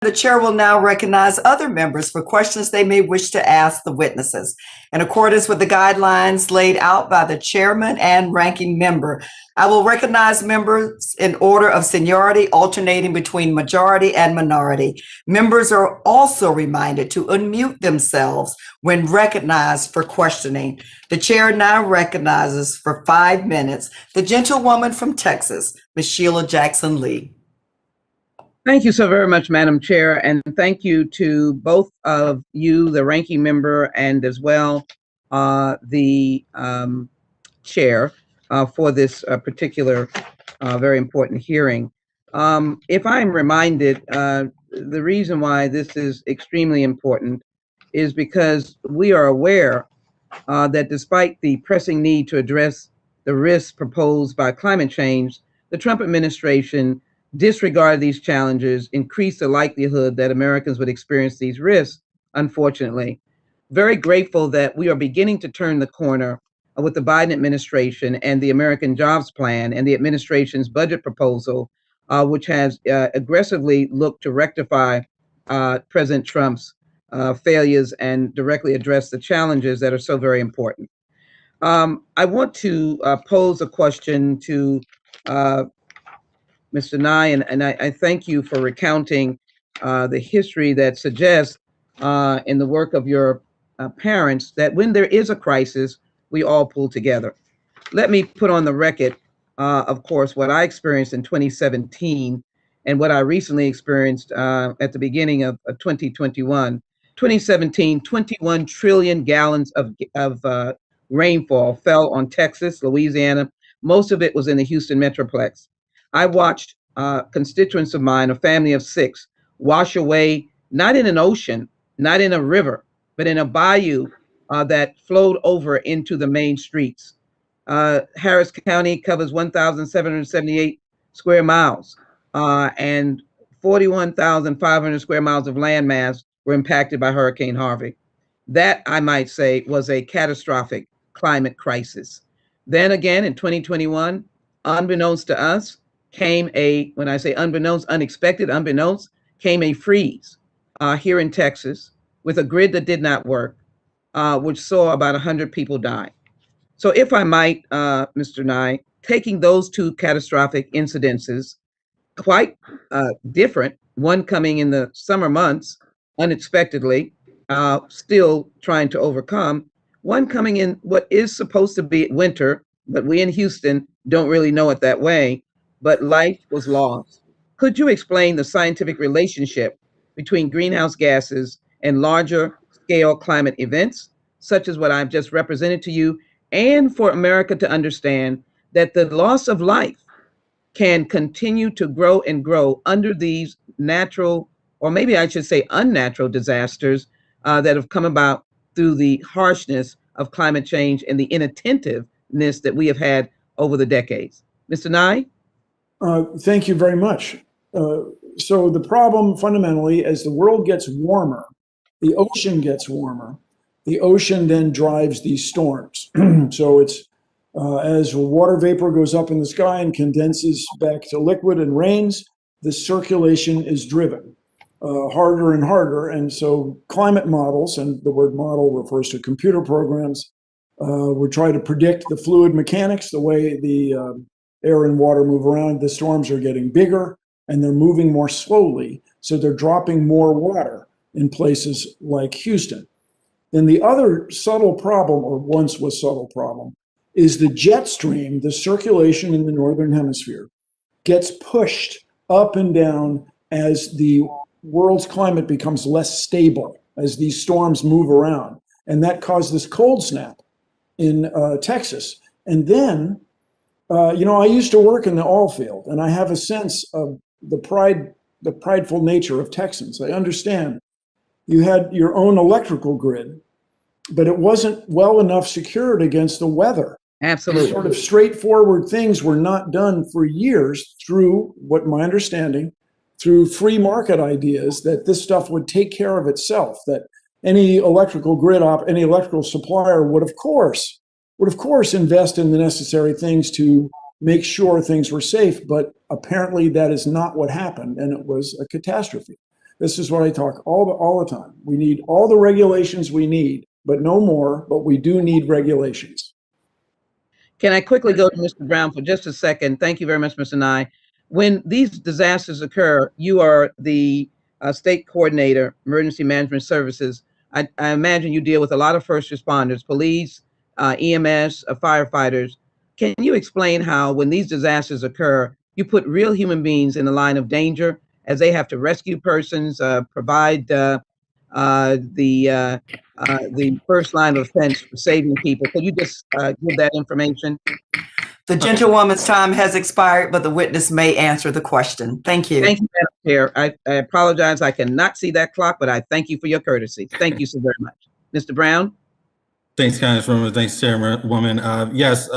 The chair will now recognize other members for questions they may wish to ask the witnesses. In accordance with the guidelines laid out by the chairman and ranking member, I will recognize members in order of seniority, alternating between majority and minority. Members are also reminded to unmute themselves when recognized for questioning. The chair now recognizes for 5 minutes the gentlewoman from Texas, Ms. Sheila Jackson Lee. Thank you so very much, Madam Chair, and thank you to both of you, the ranking member, and as well the chair for this particular very important hearing. If I'm reminded, the reason why this is extremely important is because we are aware that despite the pressing need to address the risks proposed by climate change, the Trump administration disregard these challenges, increase the likelihood that Americans would experience these risks, unfortunately. Very grateful that we are beginning to turn the corner with the Biden administration and the American Jobs Plan and the administration's budget proposal, which has aggressively looked to rectify President Trump's failures and directly address the challenges that are so very important. I want to pose a question to Mr. Nye, and I thank you for recounting the history that suggests in the work of your parents that when there is a crisis, we all pull together. Let me put on the record, of course, what I experienced in 2017 and what I recently experienced at the beginning of 2021. 2017, 21 trillion gallons of rainfall fell on Texas, Louisiana. Most of it was in the Houston Metroplex. I watched constituents of mine, a family of 6, wash away, not in an ocean, not in a river, but in a bayou that flowed over into the main streets. Harris County covers 1,778 square miles, and 41,500 square miles of landmass were impacted by Hurricane Harvey. That, I might say, was a catastrophic climate crisis. Then again, in 2021, unbeknownst to us, came a, when I say unbeknownst, unexpected, unbeknownst, came a freeze here in Texas with a grid that did not work, which saw about 100 people die. So if I might, Mr. Nye, taking those two catastrophic incidences, quite different, one coming in the summer months, unexpectedly, still trying to overcome, one coming in what is supposed to be winter, but we in Houston don't really know it that way, but life was lost. Could you explain the scientific relationship between greenhouse gases and larger scale climate events, such as what I've just represented to you, and for America to understand that the loss of life can continue to grow and grow under these natural, or maybe I should say unnatural disasters that have come about through the harshness of climate change and the inattentiveness that we have had over the decades. Mr. Nye? Thank you very much. So the problem fundamentally, as the world gets warmer, the ocean gets warmer, the ocean then drives these storms. So it's as water vapor goes up in the sky and condenses back to liquid and rains, the circulation is driven harder and harder. And so climate models, and the word model refers to computer programs, we try to predict the fluid mechanics, the way the air and water move around. The storms are getting bigger and they're moving more slowly. So they're dropping more water in places like Houston. Then the other subtle problem, or once was subtle problem, is the jet stream, the circulation in the Northern Hemisphere, gets pushed up and down as the world's climate becomes less stable, as these storms move around. And that caused this cold snap in Texas. And then, I used to work in the oil field, and I have a sense of the prideful nature of Texans. I understand you had your own electrical grid, but it wasn't well enough secured against the weather. Absolutely. Sort of straightforward things were not done for years through, what my understanding, through free market ideas that this stuff would take care of itself, that any electrical grid any electrical supplier would of course invest in the necessary things to make sure things were safe, but apparently that is not what happened, and it was a catastrophe. This is what I talk all the time. We need all the regulations we need, but no more, but we do need regulations. Can I quickly go to Mr. Brown for just a second? Thank you very much, Mr. Nye. When these disasters occur, you are the state coordinator, emergency management services. I imagine you deal with a lot of first responders, police, EMS, firefighters. Can you explain how, when these disasters occur, you put real human beings in the line of danger as they have to rescue persons, provide the first line of defense for saving people? Could you just give that information? The gentlewoman's time has expired, but the witness may answer the question. Thank you. Thank you, Madam Chair. I apologize. I cannot see that clock, but I thank you for your courtesy. Thank you so very much. Mr. Brown? Thanks, Congresswoman. Thanks, Chairwoman. Yes,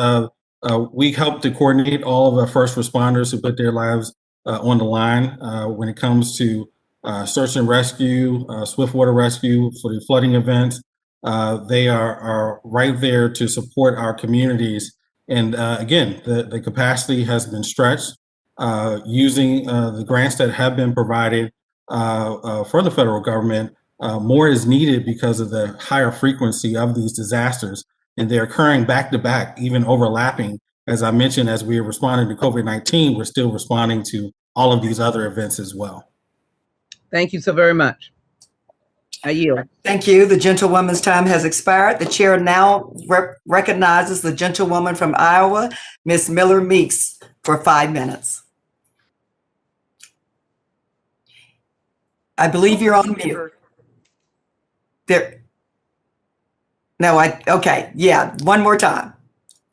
we help to coordinate all of our first responders who put their lives on the line when it comes to search and rescue, swift water rescue for the flooding events. They are right there to support our communities. And again, the capacity has been stretched using the grants that have been provided for the federal government. More is needed because of the higher frequency of these disasters, and they're occurring back to back, even overlapping. As I mentioned, as we are responding to COVID-19, we're still responding to all of these other events as well. Thank you so very much. I yield. Thank you. The gentlewoman's time has expired. The chair now recognizes the gentlewoman from Iowa, Ms. Miller Meeks, for 5 minutes. I believe you're on mute. There. No, okay. Yeah, one more time.